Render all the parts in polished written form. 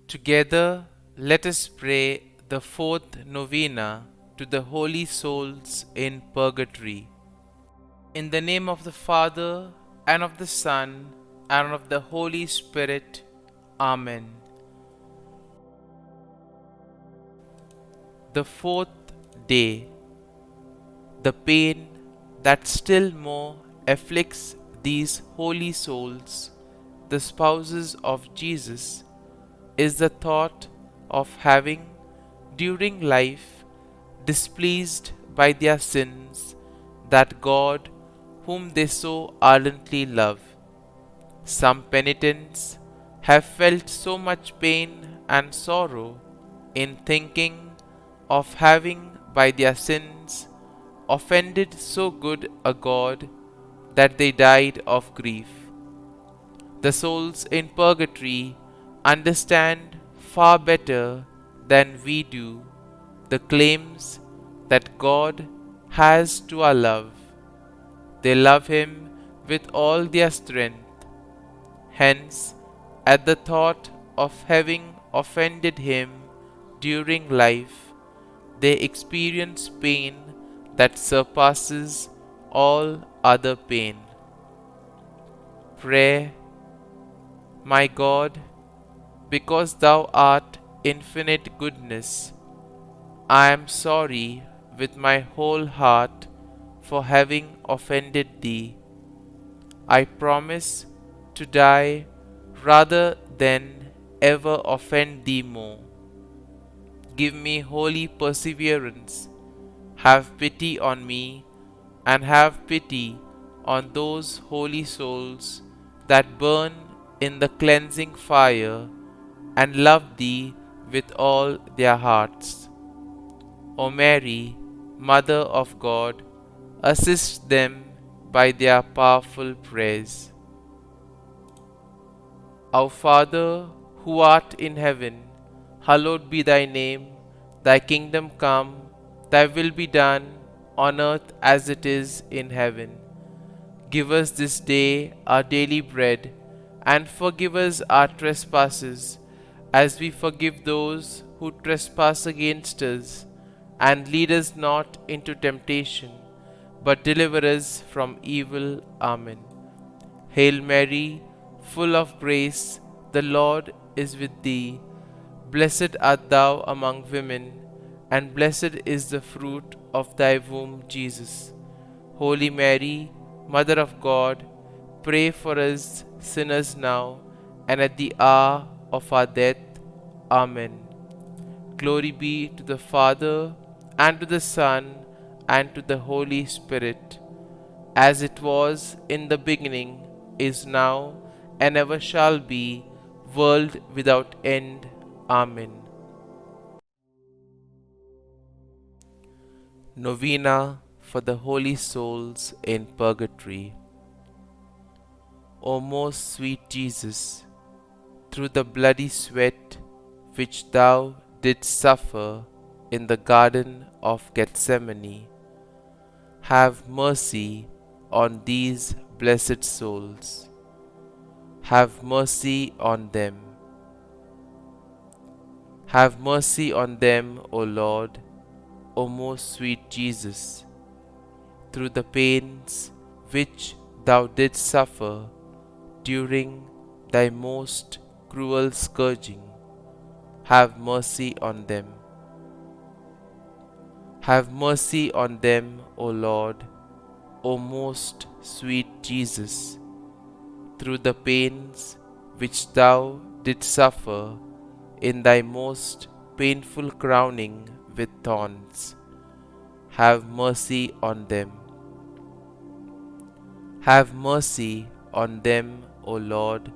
Together, let us pray the fourth novena to the holy souls in Purgatory. In the name of the Father, and of the Son, and of the Holy Spirit. Amen. The fourth day. The pain that still more afflicts these holy souls, the spouses of Jesus, is the thought of having, during life, displeased by their sins, that God whom they so ardently love. Some penitents have felt so much pain and sorrow in thinking of having by their sins offended so good a God that they died of grief. The souls in purgatory understand far better than we do the claims that God has to our love. They love Him with all their strength. Hence, at the thought of having offended Him during life, they experience pain that surpasses all other pain. Prayer. My God, because Thou art infinite goodness, I am sorry with my whole heart for having offended Thee. I promise to die rather than ever offend Thee more. Give me holy perseverance. Have pity on me, and have pity on those holy souls that burn in the cleansing fire and love Thee with all their hearts. O Mary, Mother of God, assist them by their powerful prayers. Our Father, who art in heaven, hallowed be Thy name. Thy kingdom come, Thy will be done, on earth as it is in heaven. Give us this day our daily bread, and forgive us our trespasses, as we forgive those who trespass against us. And lead us not into temptation, but deliver us from evil. Amen. Hail Mary, full of grace, the Lord is with thee. Blessed art thou among women, and blessed is the fruit of thy womb, Jesus. Holy Mary, Mother of God, pray for us sinners now and at the hour of our death. Amen. Glory be to the Father, and to the Son, and to the Holy Spirit, as it was in the beginning, is now, and ever shall be, world without end. Amen. Novena for the holy souls in purgatory. O most sweet Jesus, through the bloody sweat which Thou didst suffer in the Garden of Gethsemane, have mercy on these blessed souls. Have mercy on them. Have mercy on them, O Lord, O most sweet Jesus, through the pains which Thou didst suffer during Thy most cruel scourging. Have mercy on them. Have mercy on them, O Lord, O most sweet Jesus, through the pains which Thou didst suffer in Thy most painful crowning with thorns. Have mercy on them. Have mercy on them, O Lord,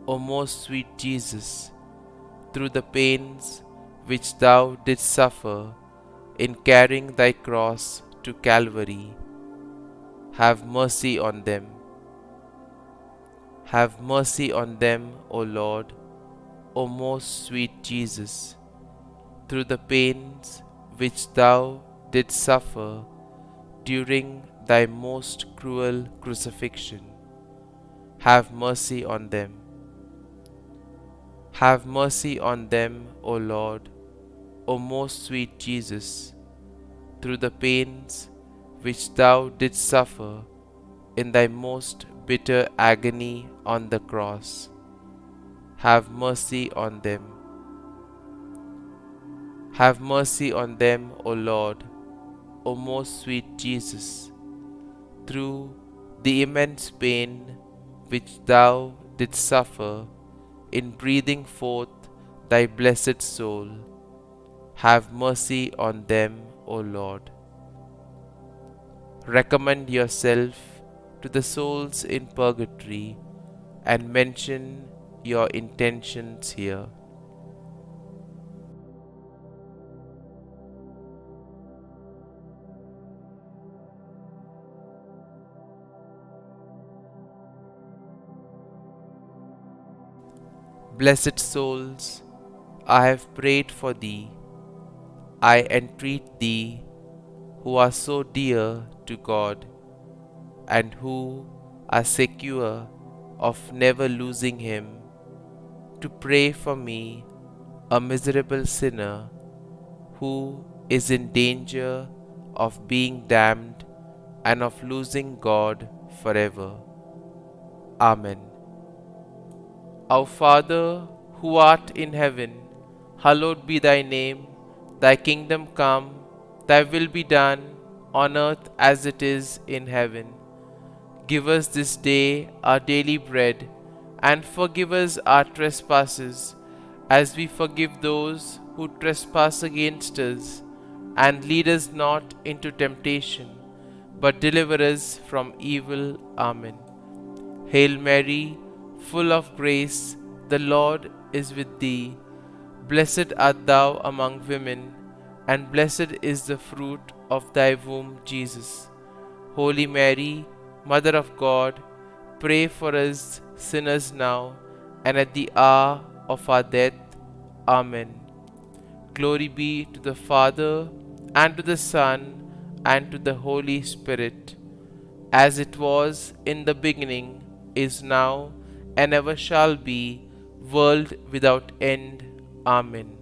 O most sweet Jesus, through the pains which Thou didst suffer in carrying Thy cross to Calvary. Have mercy on them. Have mercy on them, O Lord, O most sweet Jesus, through the pains which Thou didst suffer during Thy most cruel crucifixion. Have mercy on them. Have mercy on them, O Lord, O most sweet Jesus, through the pains which thou didst suffer in thy most bitter agony on the cross. Have mercy on them. Have mercy on them, O Lord, O most sweet Jesus, through the immense pain which thou didst suffer in breathing forth thy blessed soul. Have mercy on them, O Lord. Recommend yourself to the souls in purgatory and mention your intentions here. Blessed souls, I have prayed for thee. I entreat thee, who are so dear to God, and who are secure of never losing Him, to pray for me, a miserable sinner, who is in danger of being damned and of losing God forever. Amen. Our Father, who art in heaven, hallowed be thy name. Thy kingdom come, thy will be done, on earth as it is in heaven. Give us this day our daily bread, and forgive us our trespasses, as we forgive those who trespass against us. And lead us not into temptation, but deliver us from evil. Amen. Hail Mary, full of grace, the Lord is with thee. Blessed art thou among women, and blessed is the fruit of thy womb, Jesus. Holy Mary, Mother of God, pray for us sinners now and at the hour of our death. Amen. Glory be to the Father, and to the Son, and to the Holy Spirit, as it was in the beginning, is now, and ever shall be, world without end. Amen.